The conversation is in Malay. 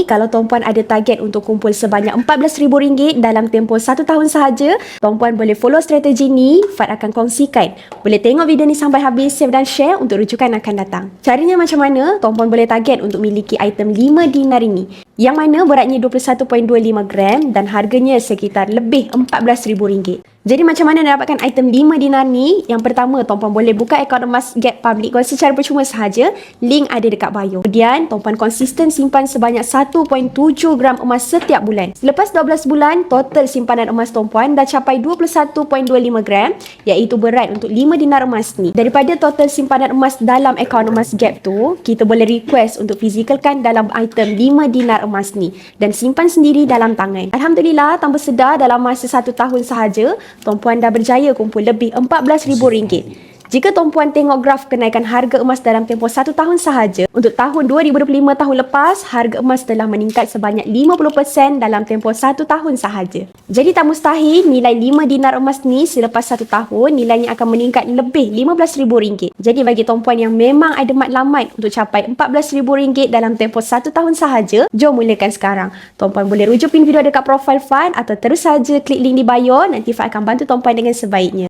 kalau tuan-puan ada target untuk kumpul sebanyak RM14,000 dalam tempoh 1 tahun sahaja, tuan-puan boleh follow strategi ni. Fad akan kongsikan. Boleh tengok video ni sampai habis, save dan share untuk rujukan akan datang. Caranya macam mana? Tuan-puan boleh target untuk miliki item 5 dinar ini, yang mana beratnya 21.25 gram dan harganya sekitar lebih RM14,000. Jadi macam mana nak dapatkan item 5 dinar ni? Yang pertama, tuan-puan boleh buka akaun emas Get Public Gold secara percuma sahaja. Link ada dekat bio. Kemudian, tuan-puan konsisten simpan sebanyak 1.7 gram emas setiap bulan. Selepas 12 bulan, total simpanan emas tuan-puan dah capai 21.25 gram, iaitu berat untuk 5 dinar emas ni. Daripada total simpanan emas dalam akaun emas Gap tu, kita boleh request untuk fizicalkan dalam item 5 dinar emas ni dan simpan sendiri dalam tangan. Alhamdulillah, tanpa sedar dalam masa 1 tahun sahaja, tuan-puan dah berjaya kumpul lebih RM14,000. Jika tuan-puan tengok graf kenaikan harga emas dalam tempoh 1 tahun sahaja, untuk tahun 2025 tahun lepas, harga emas telah meningkat sebanyak 50% dalam tempoh 1 tahun sahaja. Jadi tak mustahil nilai 5 dinar emas ni selepas 1 tahun, nilainya akan meningkat lebih RM15,000. Jadi bagi tuan-puan yang memang ada matlamat untuk capai RM14,000 dalam tempoh 1 tahun sahaja, jom mulakan sekarang. Tuan-puan boleh rujuk pin video dekat profil Fad atau terus saja klik link di bio, nanti Fad akan bantu tuan-puan dengan sebaiknya.